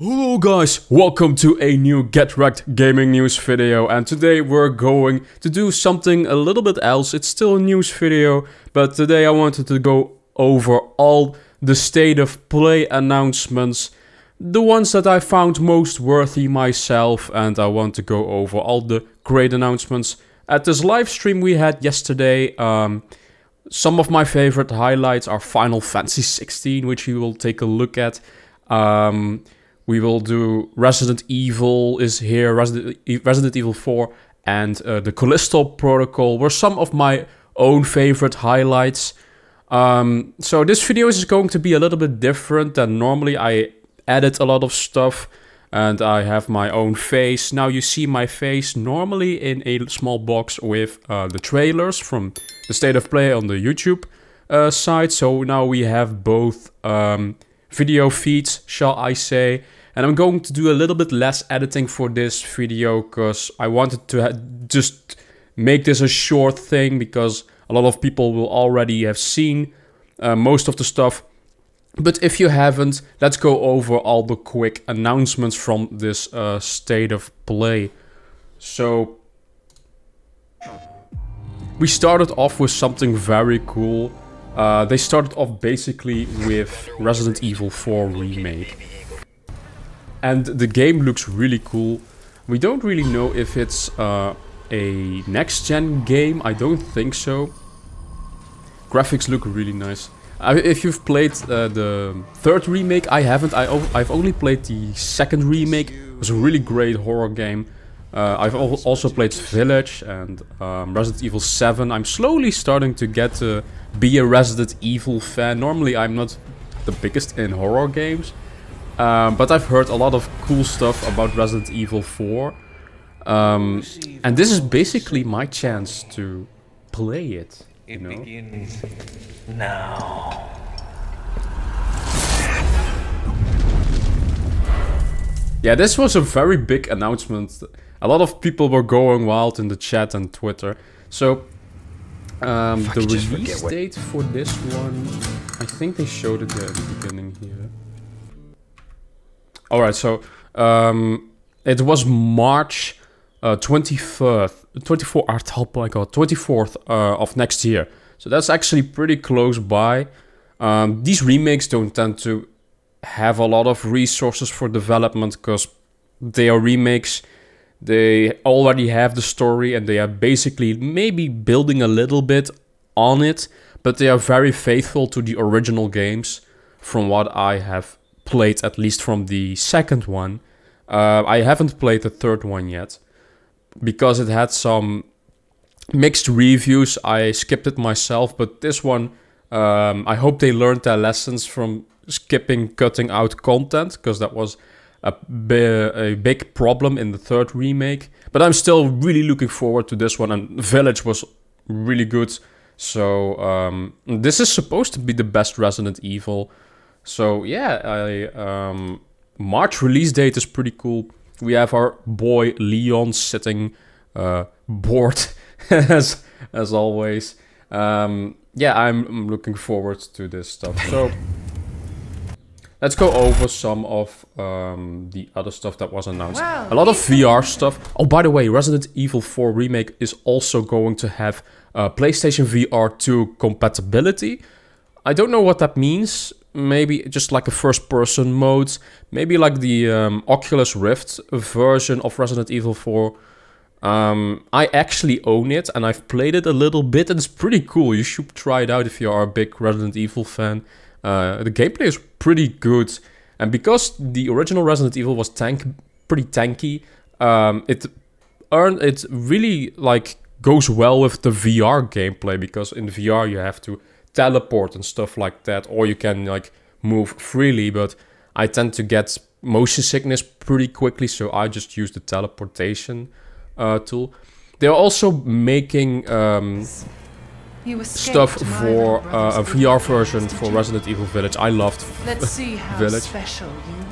Hello guys, welcome to a new Get Rekt gaming news video, and today we're going to do something a little bit else. It's still a news video, but today I wanted to go over all the state of play announcements, the ones that I found most worthy myself, and I want to go over all the great announcements. At this live stream we had yesterday, some of my favorite highlights are Final Fantasy 16, which we will take a look at. We will do Resident Evil is here, Resident Evil 4, and the Callisto Protocol were some of my own favorite highlights. So this video is going to be a little bit different than normally. I edit a lot of stuff and I have my own face. Now you see my face normally in a small box with the trailers from the State of Play on the YouTube side. So now we have both video feeds, shall I say. And I'm going to do a little bit less editing for this video because I wanted to just make this a short thing because a lot of people will already have seen most of the stuff. But if you haven't, let's go over all the quick announcements from this State of Play. So we started off with something very cool. They started off basically with Resident Evil 4 Remake. And the game looks really cool. We don't really know if it's a next-gen game. I don't think so. Graphics look really nice. If you've played the third remake, I haven't. I've only played the second remake. It was a really great horror game. I've also played Village and Resident Evil 7. I'm slowly starting to get to be a Resident Evil fan. Normally I'm not the biggest in horror games. But I've heard a lot of cool stuff about Resident Evil 4. And this is basically my chance to play it, you know? It begins now. Yeah, this was a very big announcement. A lot of people were going wild in the chat and Twitter. So, the release date for this one, I think they showed it at the beginning here. Alright, so it was March 24th of next year. So that's actually pretty close by. These remakes don't tend to have a lot of resources for development because they are remakes. They already have the story and they are basically maybe building a little bit on it, but they are very faithful to the original games from what I have played, at least from the second one. I haven't played the third one yet because it had some mixed reviews. I skipped it myself, but this one, I hope they learned their lessons from cutting out content, because that was a big problem in the third remake. But I'm still really looking forward to this one, and Village was really good. So this is supposed to be the best Resident Evil. So yeah, March release date is pretty cool. We have our boy Leon sitting bored as always. Yeah, I'm looking forward to this stuff. So let's go over some of the other stuff that was announced. Wow, a lot of VR stuff. Oh, by the way, Resident Evil 4 Remake is also going to have PlayStation VR 2 compatibility. I don't know what that means. Maybe just like a first-person mode. Maybe like the Oculus Rift version of Resident Evil 4. I actually own it and I've played it a little bit and it's pretty cool. You should try it out if you are a big Resident Evil fan. The gameplay is pretty good. And because the original Resident Evil was pretty tanky, it really like goes well with the VR gameplay, because in VR you have to teleport and stuff like that, or you can like move freely, but I tend to get motion sickness pretty quickly, so I just use the teleportation tool. They're also making stuff for a VR version for Resident Evil Village. I loved Village. Special you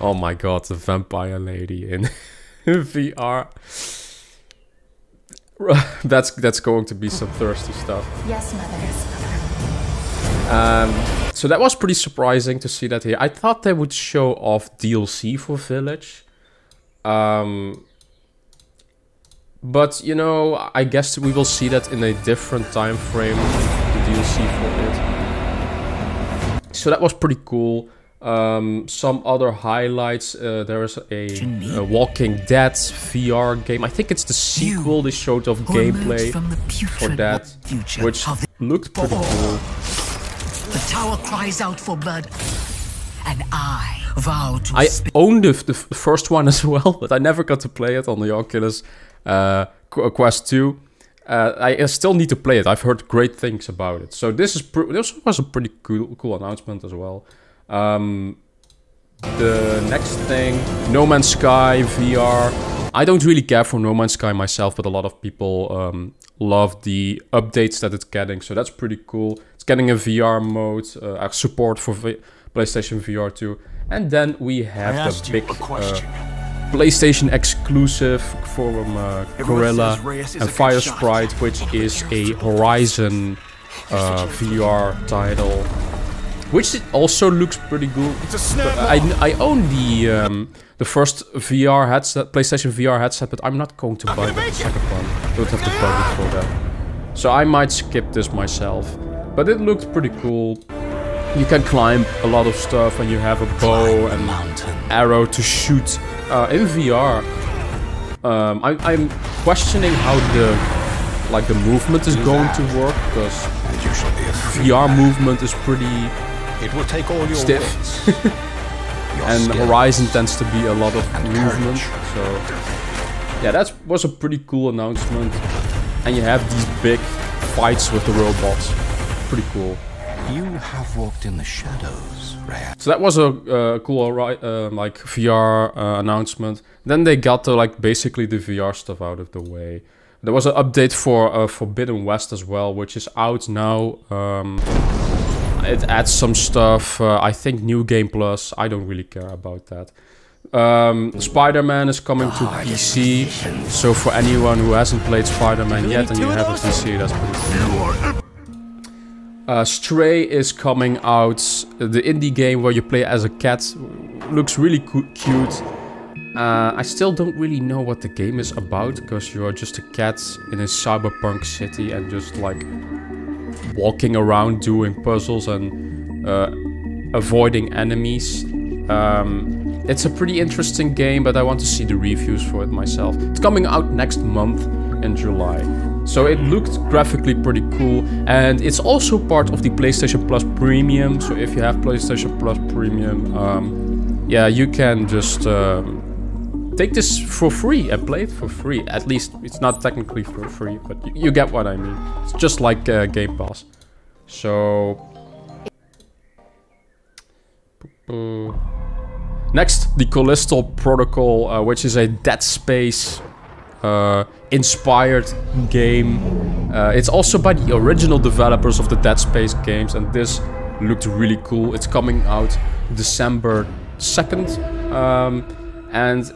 are. Oh my god, the vampire lady in VR. That's going to be some thirsty stuff. Yes, mother. Yes, mother. So that was pretty surprising to see that here. I thought they would show off DLC for Village. But, you know, I guess we will see that in a different time frame, the DLC for it. So that was pretty cool. Some other highlights. There is a Walking Dead VR game. I think it's the sequel. They showed off gameplay for that, which looked pretty cool. The tower cries out for blood, and I vow to. I owned the first one as well, but I never got to play it on the Oculus Quest 2. I still need to play it. I've heard great things about it. So this was a pretty cool announcement as well. The next thing, No Man's Sky VR. I don't really care for No Man's Sky myself, but a lot of people love the updates that it's getting. So that's pretty cool. It's getting a VR mode, support for PlayStation VR 2. And then we have the big PlayStation exclusive from Gorilla and Fire Sprite, which is a Horizon VR title, which also looks pretty good. I own the first VR headset, PlayStation VR headset, but I'm not going to buy the second one. Don't have the budget for that, so I might skip this myself. But it looked pretty cool. You can climb a lot of stuff, and you have a bow and arrow to shoot in VR. I'm questioning how the movement is going to work, because VR movement is pretty stiff. And Horizon tends to be a lot of movement. So yeah, that was a pretty cool announcement. And you have these big fights with the robots. Pretty cool. You have walked in the shadows, Rekt. So that was a cool like VR announcement. Then they got to like basically the VR stuff out of the way. There was an update for Forbidden West as well, which is out now. It adds some stuff. I think New Game Plus. I don't really care about that. Spider-Man is coming to PC. So for anyone who hasn't played Spider-Man yet and you have a PC, that's pretty cool. Stray is coming out, the indie game where you play as a cat. Looks really cute. I still don't really know what the game is about, because you are just a cat in a cyberpunk city and just like walking around doing puzzles and avoiding enemies. It's a pretty interesting game, but I want to see the reviews for it myself. It's coming out next month in July. So it looked graphically pretty cool, and it's also part of the PlayStation Plus Premium. So if you have PlayStation Plus Premium, yeah, you can just take this for free and play it for free. At least it's not technically for free, but you get what I mean. It's just like Game Pass. So next, the Callisto Protocol, which is a Dead Space inspired game. It's also by the original developers of the Dead Space games, and this looked really cool. It's coming out December 2nd, and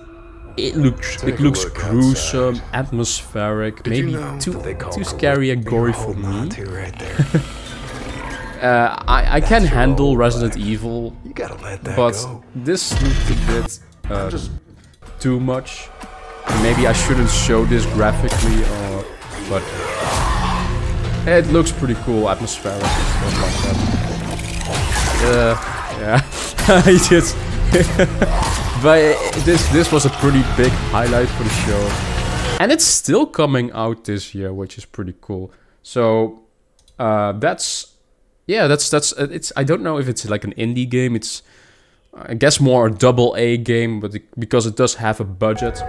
it looks gruesome, atmospheric, maybe too scary and gory for me. I can handle Resident Evil, but this looked a bit too much. Maybe I shouldn't show this graphically, but it looks pretty cool, atmospheric and stuff like that. Yeah, I just. But this was a pretty big highlight for the show, and it's still coming out this year, which is pretty cool. So it's. I don't know if it's like an indie game. It's, I guess, more a AA game, but because it does have a budget.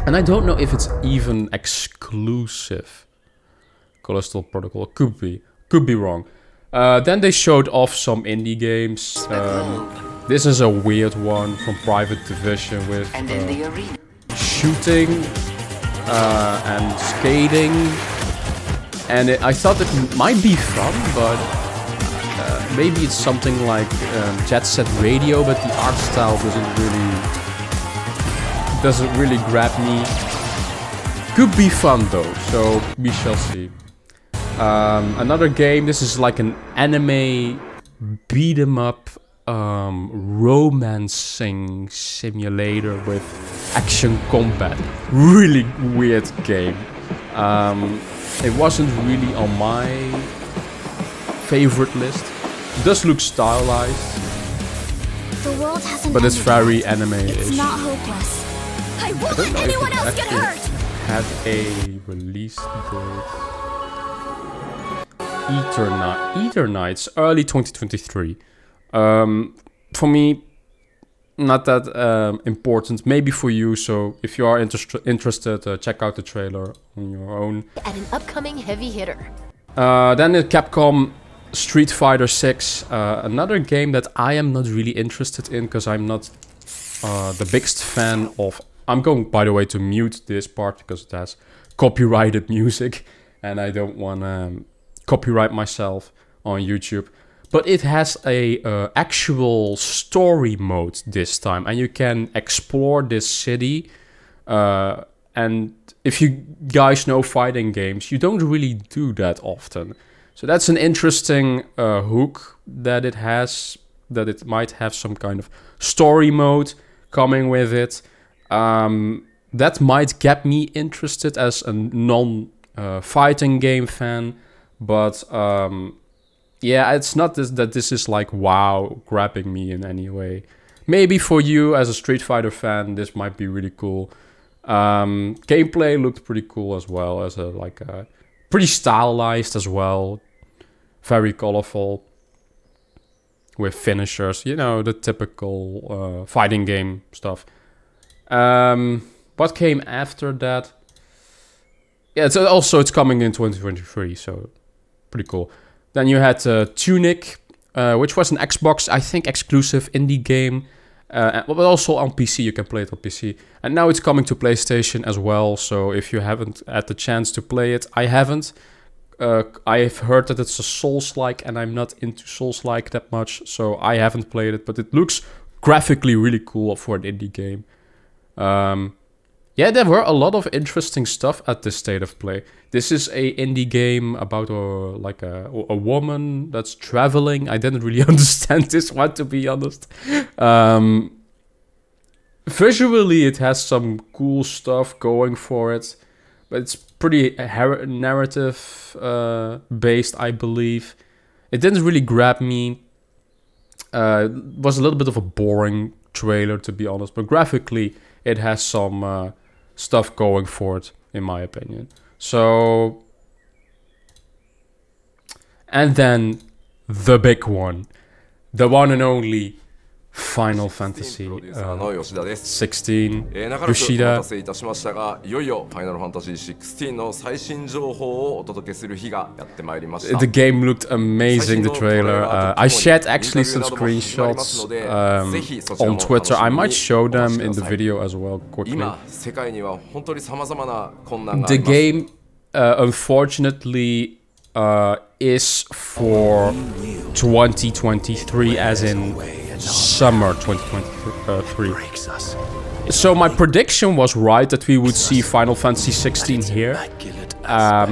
And I don't know if it's even exclusive. Callisto Protocol could be wrong. Then they showed off some indie games. This is a weird one from Private Division with shooting and skating. And I thought it might be fun, but maybe it's something like Jet Set Radio, but the art style doesn't really grab me. Could be fun though, so we shall see. Another game, this is like an anime beat 'em up romancing simulator with action combat. Really weird game. It wasn't really on my favorite list. It does look stylized, The world hasn't but it's ended very yet. anime-ish. It's not hopeless. I won't don't know let if anyone it else get actually hurt. had a release date. Eternights, early 2023. For me, not that important. Maybe for you. So if you are interested, check out the trailer on your own. At an upcoming heavy hitter. Then the Capcom Street Fighter 6, another game that I am not really interested in because I'm not the biggest fan of. I'm going, by the way, to mute this part because it has copyrighted music and I don't want to copyright myself on YouTube. But it has a actual story mode this time, and you can explore this city. And if you guys know fighting games, you don't really do that often. So that's an interesting hook that it has, that it might have some kind of story mode coming with it. That might get me interested as a non-fighting game fan, but yeah, it's not that this is like wow, grabbing me in any way. Maybe for you as a Street Fighter fan, this might be really cool. Gameplay looked pretty cool as well, as a pretty stylized as well, very colorful with finishers, you know, the typical fighting game stuff. What came after that? Yeah, it's coming in 2023, so pretty cool. Then you had Tunic, which was an Xbox, I think, exclusive indie game. But also on PC, you can play it on PC. And now it's coming to PlayStation as well, so if you haven't had the chance to play it, I haven't. I've heard that it's a Souls-like, and I'm not into Souls-like that much, so I haven't played it, but it looks graphically really cool for an indie game. Yeah, there were a lot of interesting stuff at this state of play. This is a indie game about a woman that's traveling. I didn't really understand this one, to be honest. Visually, it has some cool stuff going for it, but it's pretty narrative based, I believe. It didn't really grab me. It was a little bit of a boring trailer, to be honest, but graphically, it has some stuff going for it, in my opinion. So, and then the big one, the one and only Final Fantasy 16 Yoshida. The game looked amazing, the trailer. I shared actually some screenshots on Twitter. I might show them in the video as well quickly. The game, unfortunately, is for 2023, as in summer 2023. So my prediction was right that we would see Final Fantasy 16 here. I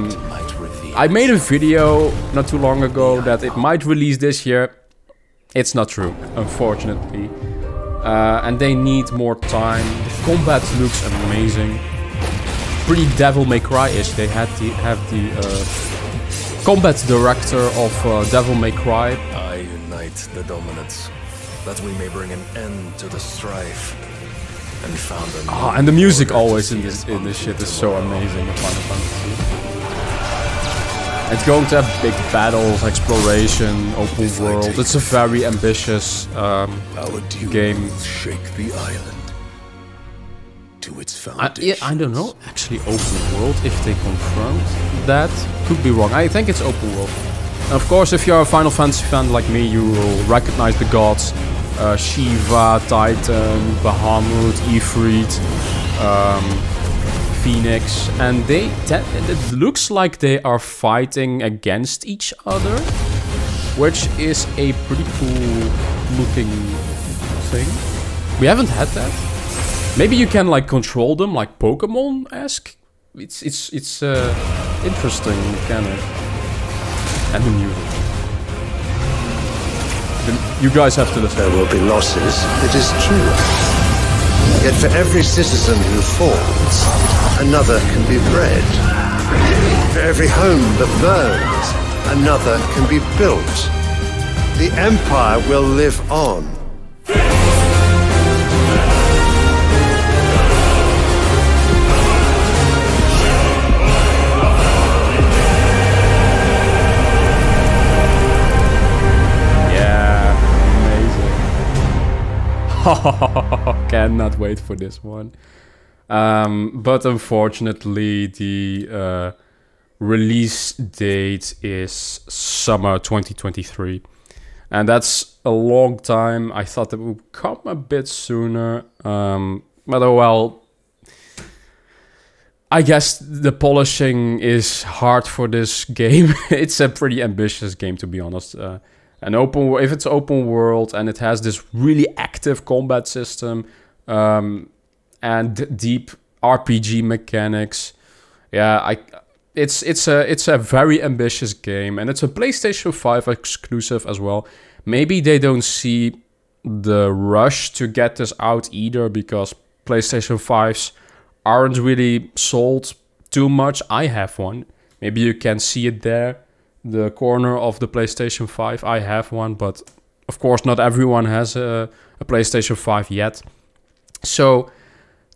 made a video not too long ago that it might release this year. It's not true, unfortunately. And they need more time. The combat looks amazing. Pretty Devil May Cry-ish. They have the combat director of Devil May Cry. I unite the dominants, that we may bring an end to the strife. And found and the music always in this shit is so amazing in Final Fantasy. It's going to have big battles, exploration, open world. It's a very ambitious game. Shake the island to its foundation. I don't know, actually open world, if they confirmed that. Could be wrong. I think it's open world. And of course, if you're a Final Fantasy fan like me, you will recognize the gods. Shiva, Titan, Bahamut, Ifrit, Phoenix, and it looks like they are fighting against each other, which is a pretty cool looking thing. We haven't had that. Maybe you can like control them like Pokemon-esque. It's interesting mechanic. And the music. You guys have to listen. There will be losses, it is true. Yet for every citizen who falls, another can be bred. For every home that burns, another can be built. The Empire will live on. Cannot wait for this one. But unfortunately, the release date is summer 2023. And that's a long time. I thought it would come a bit sooner. But oh well. I guess the polishing is hard for this game. It's a pretty ambitious game, to be honest. If it's open world and it has this really active combat system and deep RPG mechanics, yeah, it's a very ambitious game, and it's a PlayStation 5 exclusive as well. Maybe they don't see the rush to get this out either, because PlayStation 5s aren't really sold too much. I have one. Maybe you can see it there. The corner of the PlayStation 5. I have one, but of course not everyone has a PlayStation 5 yet. So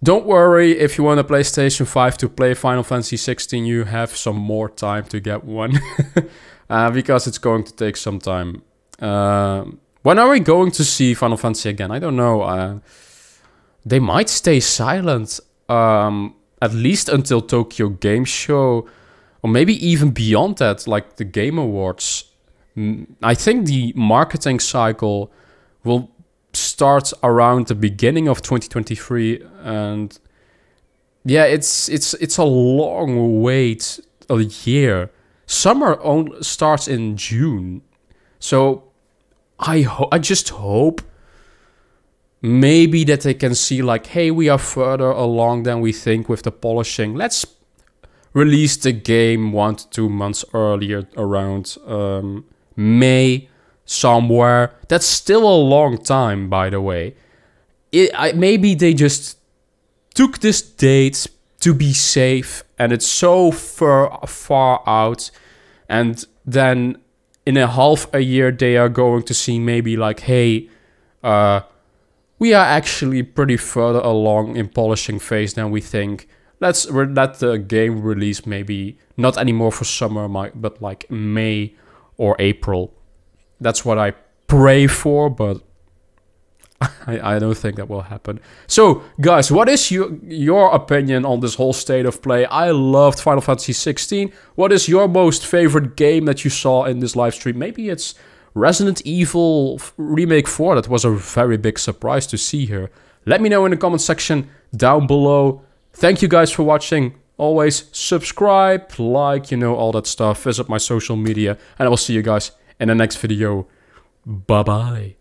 don't worry if you want a PlayStation 5 to play Final Fantasy 16, you have some more time to get one. Because it's going to take some time. When are we going to see Final Fantasy again? I don't know. They might stay silent at least until Tokyo Game Show. Or maybe even beyond that, like the Game Awards. I think the marketing cycle will start around the beginning of 2023. And yeah, it's a long wait, a year. Summer starts in June. So I just hope maybe that they can see like, hey, we are further along than we think with the polishing. Let's release the game 1 to 2 months earlier, around May somewhere. That's still a long time, by the way. Maybe they just took this date to be safe, and it's so far out, and then in a half a year they are going to see maybe like, hey, we are actually pretty further along in polishing phase than we think. Let's let the game release maybe not anymore for summer, but like May or April. That's what I pray for, but I don't think that will happen. So, guys, what is your opinion on this whole state of play? I loved Final Fantasy 16. What is your most favorite game that you saw in this live stream? Maybe it's Resident Evil Remake 4. That was a very big surprise to see here. Let me know in the comment section down below. Thank you guys for watching. Always subscribe, like, all that stuff. Visit my social media. And I will see you guys in the next video. Bye-bye.